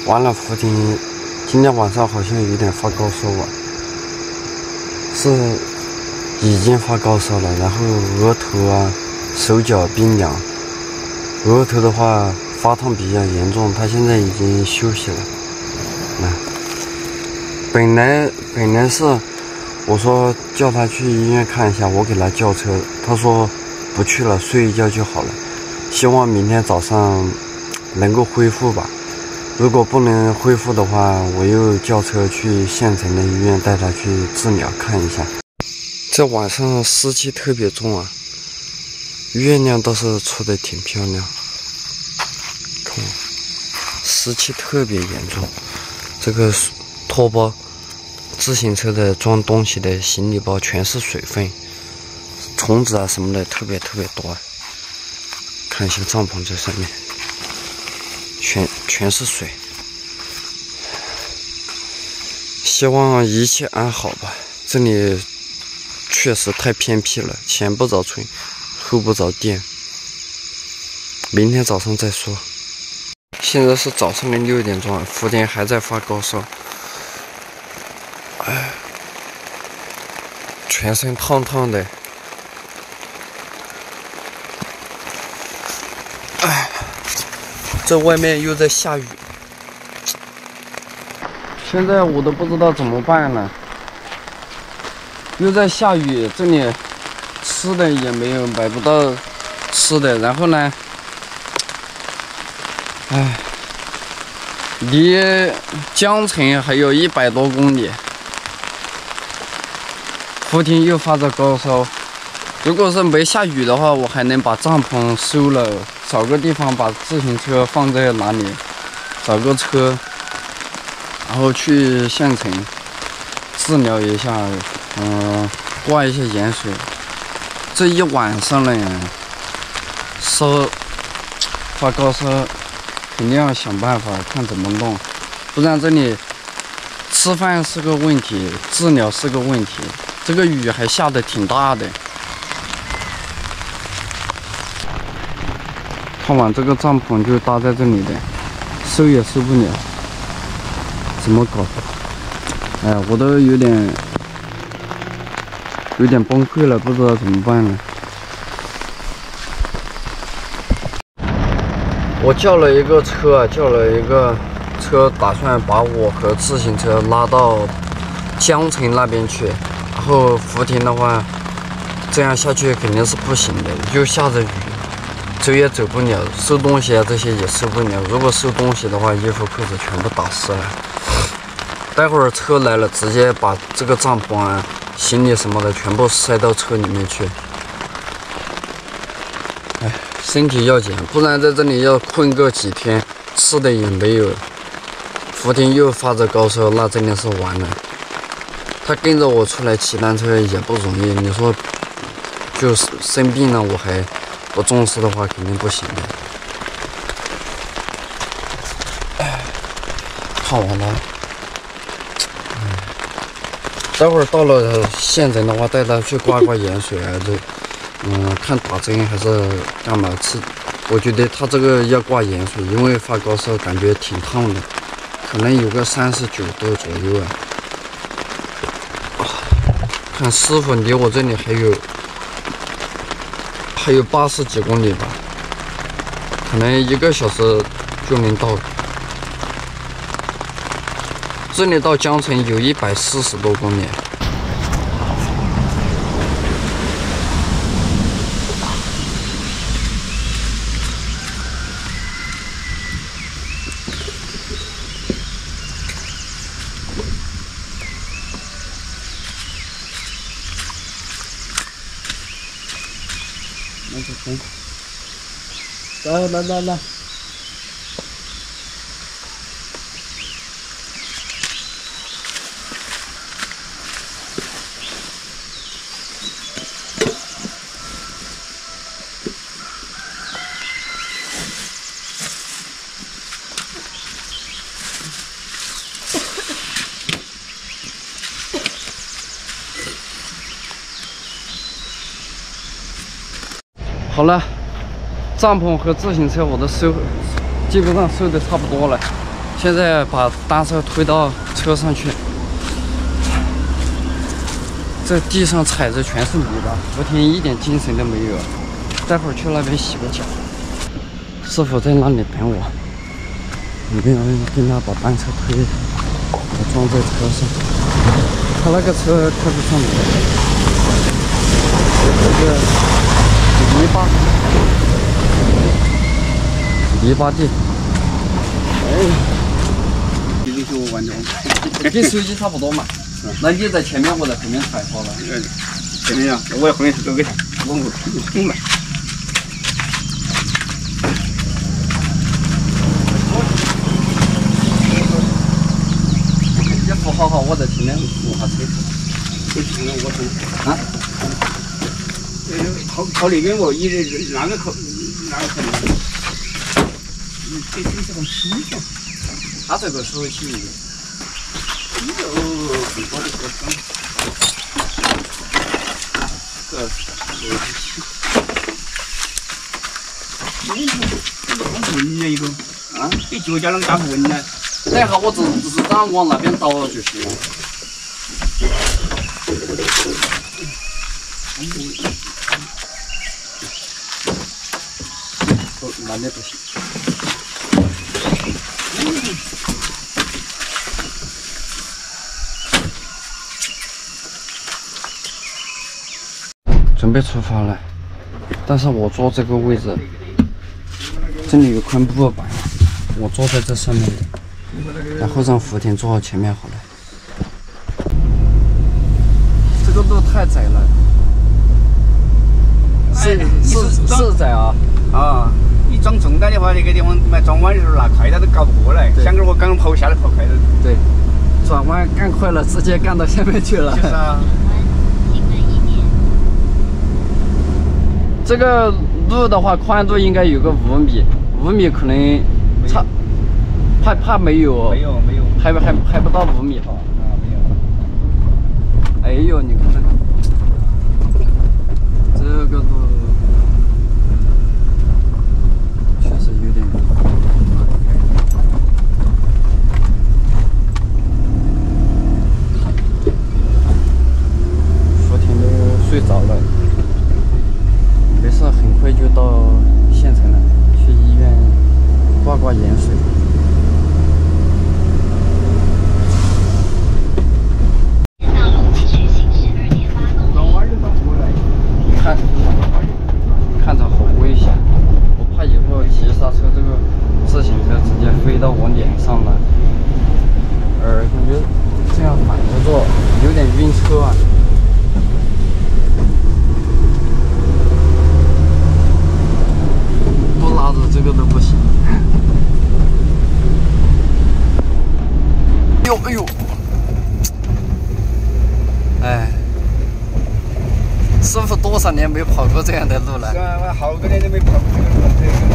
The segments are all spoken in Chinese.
完了，福婷今天晚上好像有点发高烧啊，是已经发高烧了，然后额头啊、手脚冰凉，额头的话发烫比较严重，他现在已经休息了。本来是我说叫他去医院看一下，我给他叫车，他说不去了，睡一觉就好了。希望明天早上能够恢复吧。如果不能恢复的话，我又叫车去县城的医院带他去治疗看一下。这晚上湿气特别重啊，月亮倒是出的挺漂亮，看湿气特别严重。这个拖包、自行车的装东西的行李包全是水分，虫子啊什么的特别多。看一下帐篷这上面，全是水。希望一切安好吧。这里确实太偏僻了，前不着村，后不着店。明天早上再说。现在是早上的6点钟，福田还在发高烧，全身烫烫的。这外面又在下雨，现在我都不知道怎么办了。又在下雨，这里吃的也没有，买不到吃的。然后呢，离江城还有100多公里。福婷又发着高烧，如果是没下雨的话，我还能把帐篷收了，找个地方把自行车放在哪里，找个车，然后去县城治疗一下，挂一些盐水。这一晚上了呀，发高烧，肯定要想办法看怎么弄，不然这里吃饭是个问题，治疗是个问题。这个雨还下得挺大的。看完这个帐篷就搭在这里的，收也收不了，怎么搞？我都有点崩溃了，不知道怎么办了。我叫了一个车，打算把我和自行车拉到江城那边去。然后福婷的话，这样下去肯定是不行的，又下着雨，走也走不了，收东西啊这些也收不了。如果收东西的话，衣服裤子全部打湿了。待会儿车来了，直接把这个帐篷啊、行李什么的全部塞到车里面去。身体要紧，不然在这里要困个几天，吃的也没有。福婷又发着高烧，那真的是完了。他跟着我出来骑单车也不容易，你说就是生病了我还不重视的话，肯定不行的。看完了，待会儿到了县城的话，带他去挂盐水啊，看打针还是干嘛吃。我觉得他这个要挂盐水，因为发高烧感觉挺烫的，可能有个39度左右啊。看师傅离我这里还有80几公里吧，可能1个小时就能到。这里到江城有140多公里。来。好了。帐篷和自行车我都基本上收的差不多了，现在把单车推到车上去。这地上踩着全是泥巴，福田一点精神都没有。待会儿去那边洗个脚。师傅在那里等我，我们要跟他把单车推，我装在车上。他那个车开不上来，这个泥巴地。跟手机差不多嘛。那你在前面，我在后面踩好了。前面呀，我在后面走给他，我冲嘛。你扶好，我在前面扶下车。我冲啊？靠那边我一那个靠。这是个新的。他这个手机。稳了一个啊！你脚脚啷打不稳呢？等一下，我只是这样往那边倒就行了。那里不行。准备出发了，但是我坐这个位置，这里有块木板，我坐在这上面的，然后让福田坐到前面好了。这个路太窄了，是窄啊！啊，你装重担的话，那个地方转弯的时候那快点都搞不过来，想个我刚跑下来跑快点。对，转弯干快了，直接干到下面去了。就是啊。这个路的话，宽度应该有个5米，5米可能差，怕没有，还不到5米哈。啊，没有。哎呦，你看这个路确实有点。福田都睡着了。没事，很快就到县城了，去医院挂盐水。看着好危险，我怕以后急刹车，这个自行车直接飞到我脸上了，感觉这样反着坐有点晕车啊。拉着这个都不行。哎呦！哎，师傅多少年没跑过这样的路了？是啊，我好多年都没跑过这个路。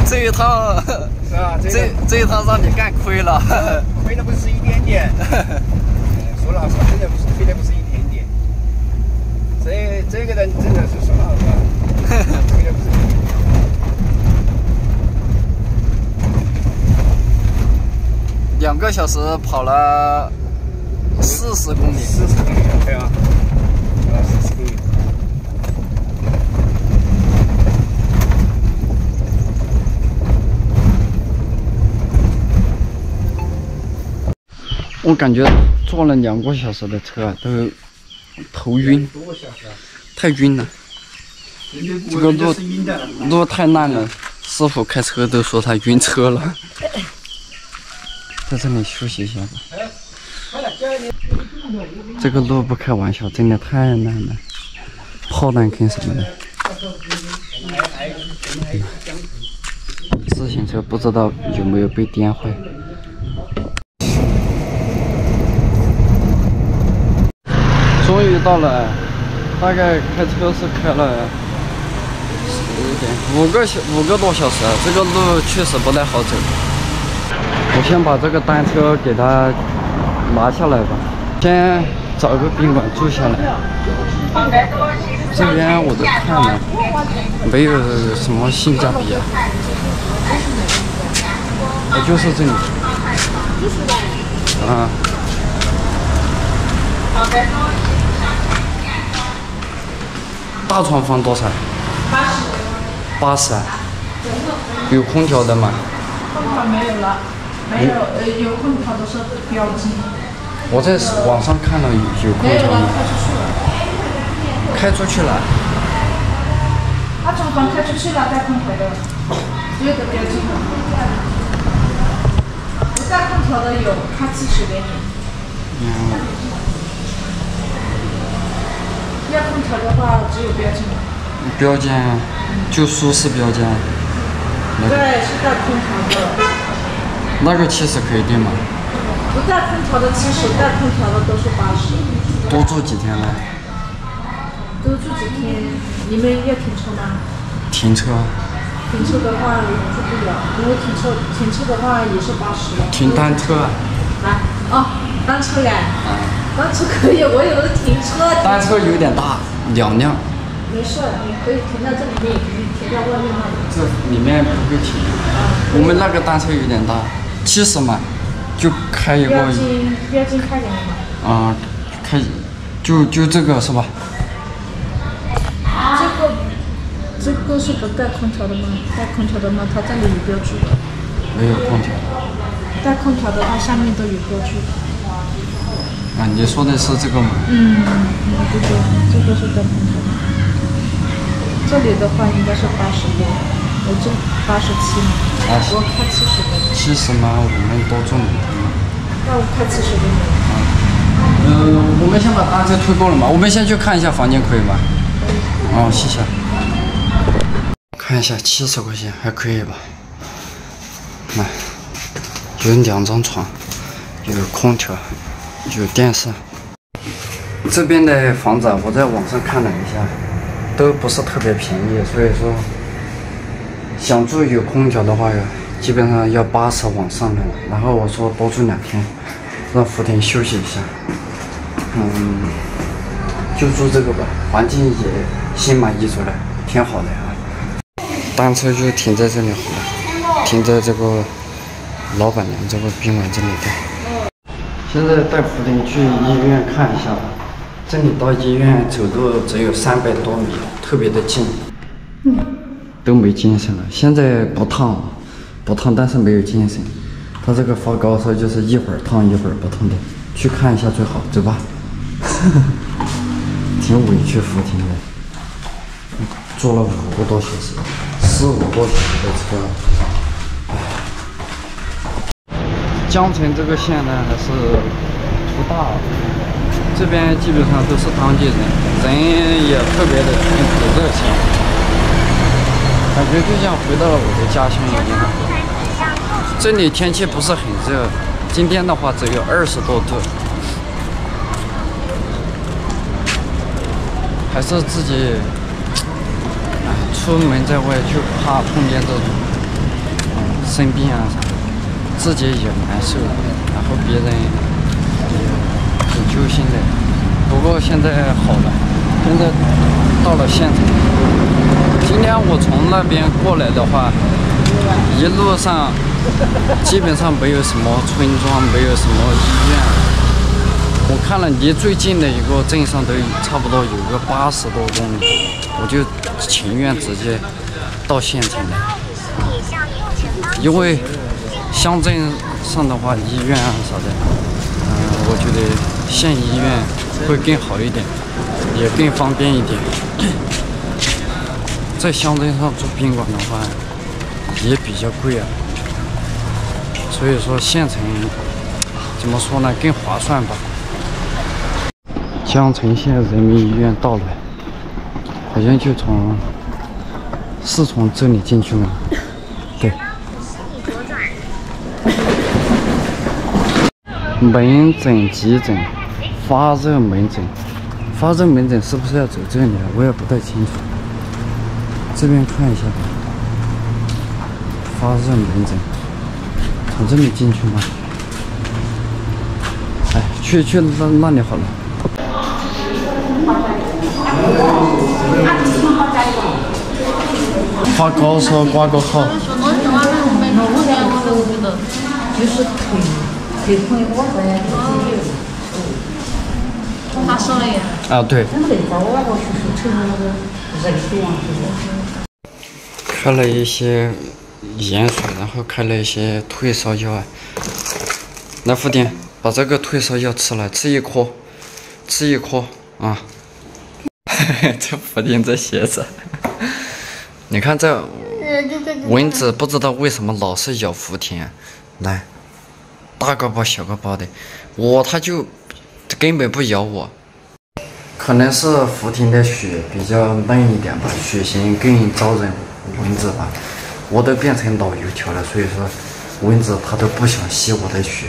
这一趟是啊，这一趟让你干亏了。亏的不是一点点。说老实话，真的不是亏的不是一点点。这个人真的是说老实话，亏的不是一点点。2个小时跑了40公里，40公里，对啊，40公里。我感觉坐了2个小时的车都头晕，太晕了。这个路太烂了，师傅开车都说他晕车了。在这里休息一下吧。这个路不开玩笑，真的太烂了，炮弹坑什么的。自行车不知道有没有被颠坏。终于到了，大概开车是开了5个多小时，这个路确实不太好走。我先把这个单车给它拿下来吧，先找个宾馆住下来。这边我都看了，没有什么性价比啊。也就是这里，嗯。大床房多少？80。有空调的吗？空调没有了，没有，有空调的是标金。我在网上看到有空调吗？开出去了。大床房开出去了，带空调的，只有个标金。不带空调的有，开70给你。要空调的话，只有标间。标间，就舒适标间。对，是带空调的。那个70可以定吗？不带空调的70，带空调的都是80。多住几天呢？多住几天？你们要停车吗？停车。停车的话也住不了，因为停车的话也是80。停单车啊？来，哦，单车呀。单车可以，我有的停车。单车有点大，2辆。没事，你可以停在这里面，也可以停在外面那里。这里面不会停。我们那个单车有点大，70嘛，就开一个。标金开给你吗？开，就这个是吧？这个是不带空调的吗？带空调的吗？它这里有标注的。没有空调。带空调的话，下面都有标注。你说的是这个吗？对，这个是带空调的。这里的话应该是80多，我这87嘛，我开70多。70吗？我们多住2天嘛。那我开70多。我们先把单车推过了嘛，我们先去看一下房间可以吗？谢谢。看一下70块钱还可以吧？来，有2张床，有空调，有电视。这边的房子我在网上看了一下，都不是特别便宜，所以说想住有空调的话，基本上要80往上的了。然后我说多住2天，让福田休息一下。就住这个吧，环境也心满意足了，挺好的啊。单车就停在这里好了，停在这个老板娘这个宾馆这里的。现在带福田去医院看一下吧，这里到医院走路只有300多米，特别的近。都没精神了，现在不烫，但是没有精神。他这个发高烧就是一会儿烫一会儿不烫的，去看一下最好，走吧。挺委屈福田的，坐了5个多小时，4、5个多小时的车。江城这个县呢还是不大，这边基本上都是当地人，人也特别的很热情，感觉就像回到了我的家乡一样。这里天气不是很热，今天的话只有20多度。还是自己，出门在外就怕碰见这种，生病啊啥的，自己也难受，然后别人也很揪心的。不过现在好了，现在到了县城。今天我从那边过来的话，一路上基本上没有什么村庄，没有什么医院。我看了离最近的一个镇上都差不多有个80多公里，我就情愿直接到县城来，因为乡镇上的话医院啊啥的，我觉得县医院会更好一点，也更方便一点。在乡镇上住宾馆的话也比较贵啊，所以说县城怎么说呢，更划算吧。江城县人民医院到了，好像是从这里进去吗？对。门诊、急诊、发热门诊，发热门诊是不是要走这里啊？我也不太清楚。这边看一下吧。发热门诊，从这里进去吗？哎，去那里好了。发高烧挂个号。就是腿他说了呀。啊，对。开了一些盐水，然后开了一些退烧药啊。来，福鼎，把这个退烧药吃了，吃一颗，吃一颗啊。这福鼎这鞋子，你看这蚊子不知道为什么老是咬福鼎，来，大个包小个包的，它就根本不咬我。可能是福鼎的血比较嫩一点吧，血型更招人蚊子吧。我都变成老油条了，所以说蚊子它都不想吸我的血。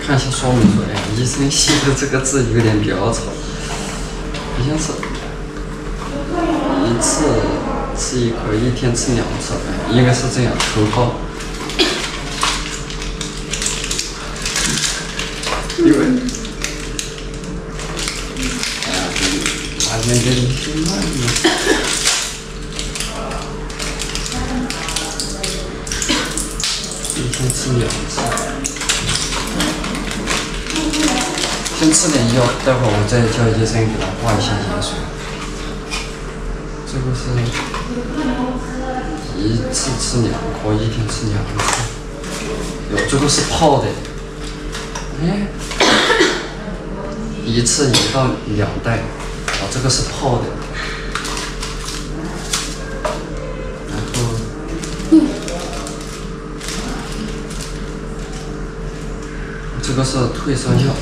看一下说明书，哎，医生写的这个字有点潦草，好像是一次吃一颗，一天吃2次，应该是这样头泡。因为，哎呀，发现这里挺慢的。一天吃2次。先吃点药，待会儿我再叫医生给他挂一下盐水。这个是一次吃2颗，一天吃2次。哟，这个是泡的。哎，一次1到2袋。哦，这个是泡的。然后，这个是退烧药。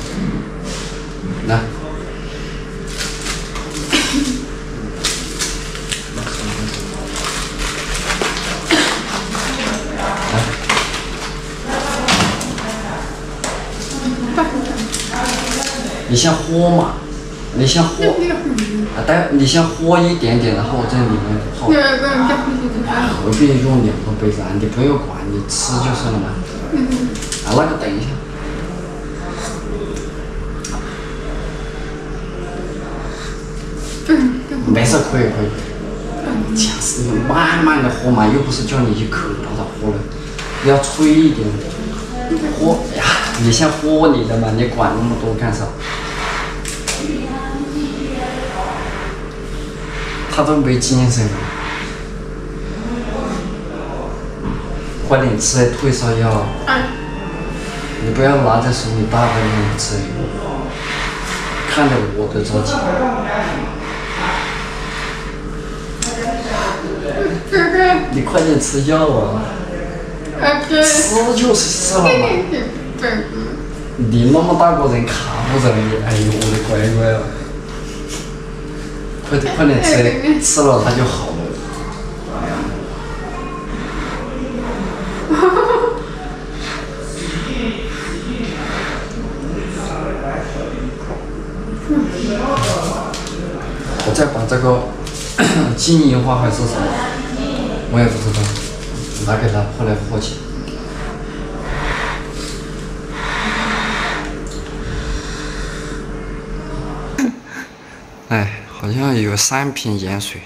来，你先喝嘛，你先喝，你先喝一点点，然后我在里面泡。何必用2个杯子啊？你不用管，你吃就是了嘛。啊，那个等一下。没事，可以。就是慢慢的喝嘛，又不是叫你一口把它喝了，要吹一点。喝呀，你先喝你的嘛，你管那么多干啥？他都没精神了，快点吃退烧药。你不要拿在手里大半夜吃，看着我都着急。你快点吃药啊！吃就是吃了嘛。你那么大个人卡不着你，哎呦我的乖乖啊！快点吃，吃了它就好了。我再把这个金银花还是什么，我也不知道，拿给他后来喝起。哎，好像有3瓶盐水。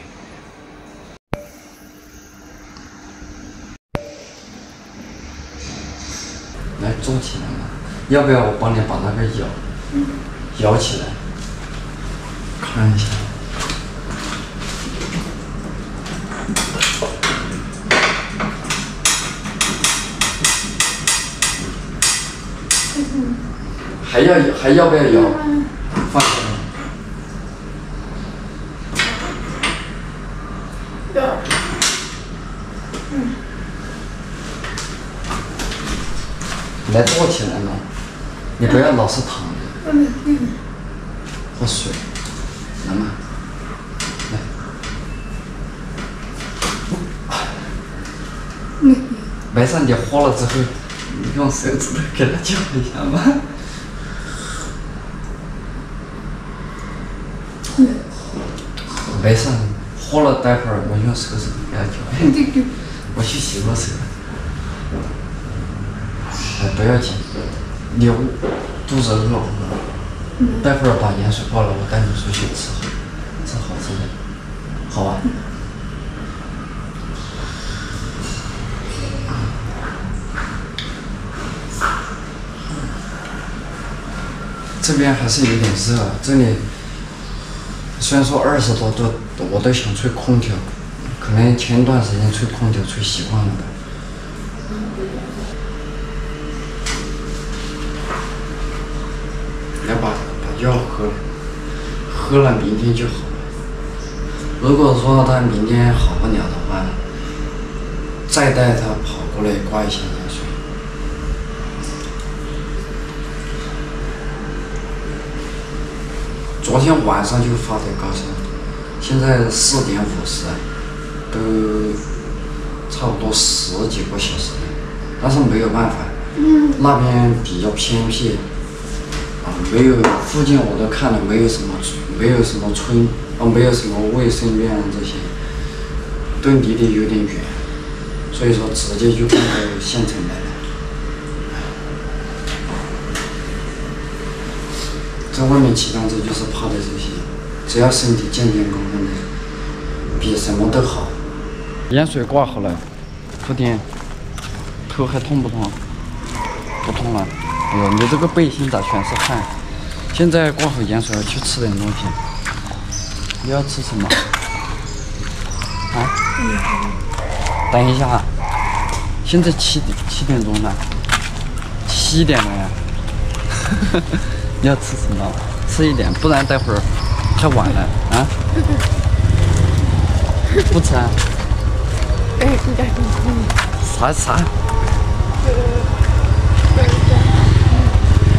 来，坐起来了，要不要我帮你把那个摇起来？看一下。还要不要摇？放下来。来坐起来嘛，你不要老是躺着。喝水，来嘛，来。没事，你喝了之后，你用手指头给它搅一下嘛。没事，喝了待会儿我用手指头给它搅一下。我去洗个手。哎，不要紧，你肚子饿，待会儿把盐水挂了，我带你出去吃好吃的。好啊。这边还是有点热，这里虽然说20多度，我都想吹空调，可能前段时间吹空调吹习惯了吧。要把药喝了，明天就好了。如果说他明天好不了的话，再带他跑过来挂一下盐水。昨天晚上就发的高烧，现在4点50，都差不多10几个小时了，但是没有办法，那边比较偏僻，没有附近我都看了，没有什么村，没有什么卫生院这些，都离得有点远，所以说直接就放到县城来了。在外面骑单车就是怕的这些，只要身体健健康康的，比什么都好。盐水挂好了，傅丁，头还痛不痛？不痛了。哎呦，你这个背心咋全是汗？现在挂好盐水，去吃点东西。你要吃什么？啊？等一下，现在7点钟了，7点了呀。你要吃什么？吃一点，不然待会儿太晚了啊！不吃啊？啥？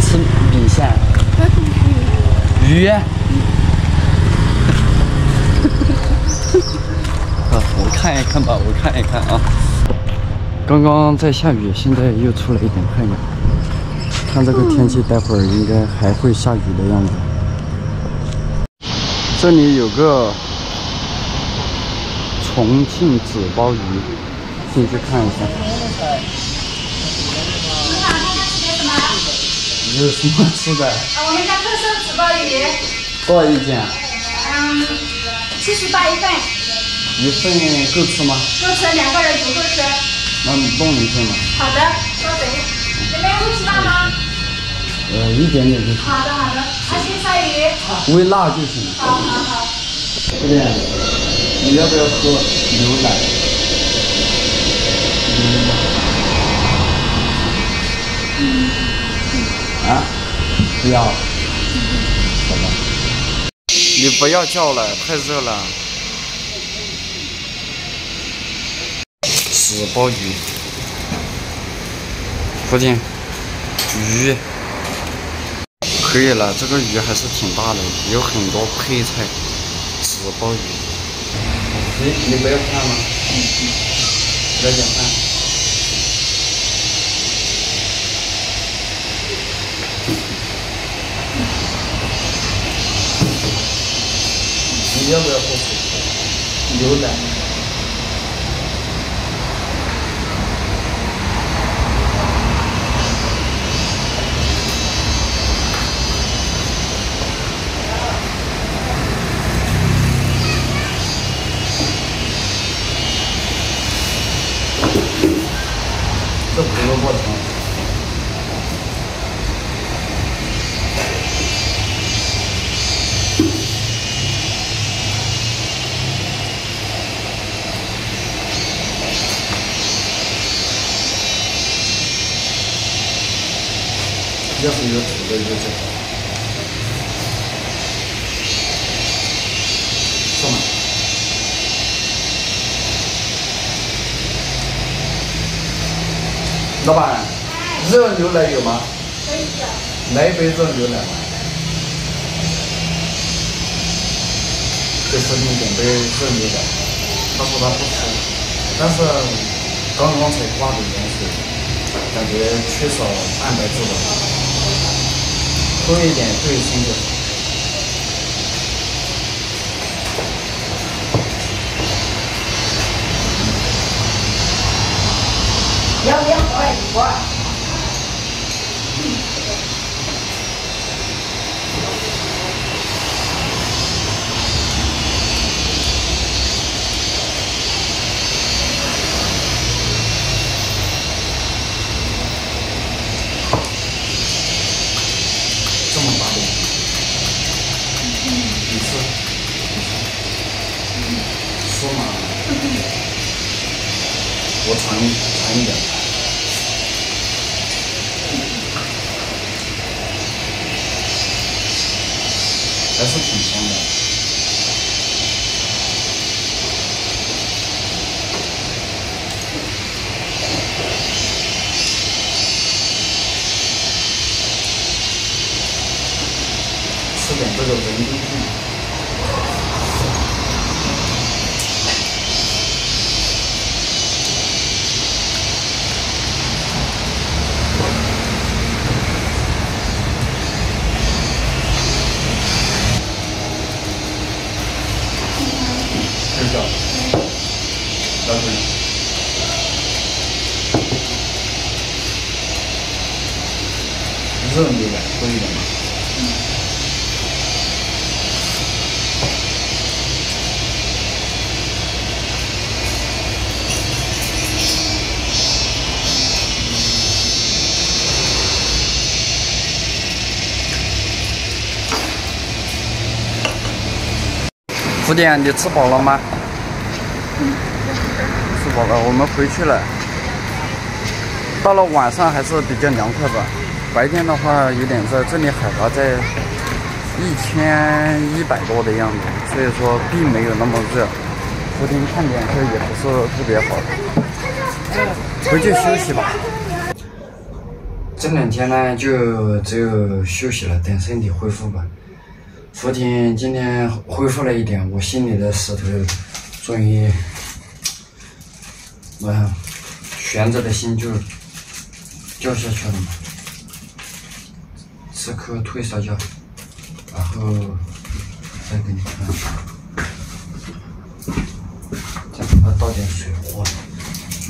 吃米线？鱼？我看一看吧，我看一看啊。刚刚在下雨，现在又出来一点太阳。看这个天气，待会儿应该还会下雨的样子。这里有个重庆纸包鱼，进去看一下。有什么吃的？我们家特色纸包鱼。多少一斤啊？78一份。一份够吃吗？够吃，2个人足够吃。那你弄一份吧。好的，收嘴。你们会吃辣吗？一点点就行。好的。阿星烧鱼。微辣就行。好。这边，你要不要喝牛奶？啊？不要。好吧。你不要叫了，太热了。纸包鱼，附近鱼可以了，这个鱼还是挺大的，有很多配菜。纸包鱼，你不要看吗？不要点饭。你要不要喝水？牛奶。这胡萝卜汤，要是有土的就这个，送吗？老板，热牛奶有吗？可以的。来一杯热牛奶。给司机点杯热牛奶，他说他不吃，但是刚刚才挂的盐水，感觉缺少蛋白质了，多一点对身体好。要不要喝一锅？吃嘛，我尝一点，还是挺香的。吃点这个人参菌。这个，来这里。热牛奶多一点吗？福典，你吃饱了吗？吃饱了，我们回去了。到了晚上还是比较凉快吧，白天的话有点热，这里海拔在1100多的样子，所以说并没有那么热。福典看脸色也不是特别好，回去休息吧。这2天呢，就只有休息了，等身体恢复吧。福田今天恢复了一点，我心里的石头终于，悬着的心就掉下去了嘛。吃颗退烧药，然后再给你看，再给它倒点水喝，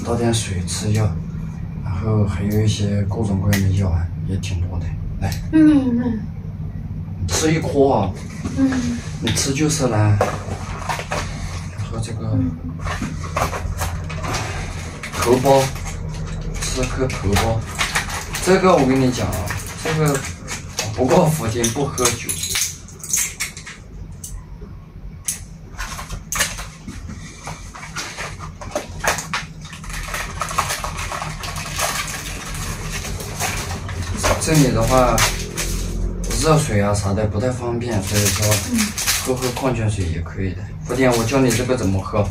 倒点水吃药，然后还有一些各种各样的药啊，也挺多的。来。吃一颗啊，你吃就是了。然后这个头孢，吃颗头孢。这个我跟你讲啊，这个不过福田不喝酒。这里的话。热水啊啥的不太方便，所以说喝矿泉水也可以的。福田，我教你这个怎么喝，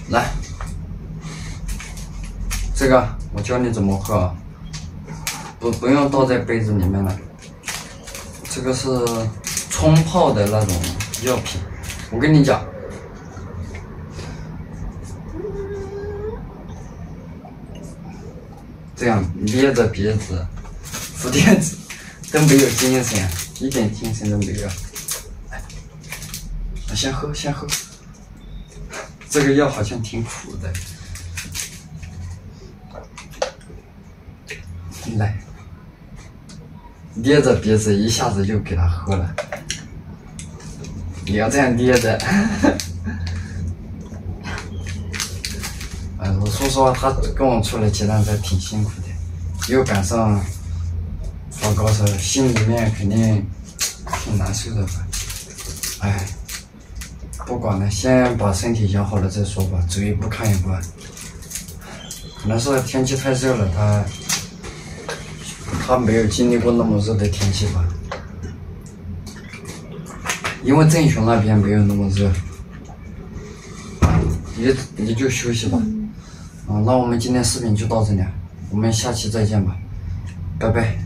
来，这个我教你怎么喝啊，不用倒在杯子里面了。这个是冲泡的那种药品，我跟你讲，这样捏着鼻子，福田都没有精神，一点精神都没有。先喝，先喝。这个药好像挺苦的。来，捏着鼻子一下子就给它喝了。你要这样捏着。我说实话，他跟我出来接单还挺辛苦的，又赶上发高烧，心里面肯定挺难受的吧。哎，不管了，先把身体养好了再说吧，走一步看一步。可能是天气太热了，他没有经历过那么热的天气吧。因为镇雄那边没有那么热，你就休息吧。那我们今天视频就到这里，我们下期再见吧，拜拜。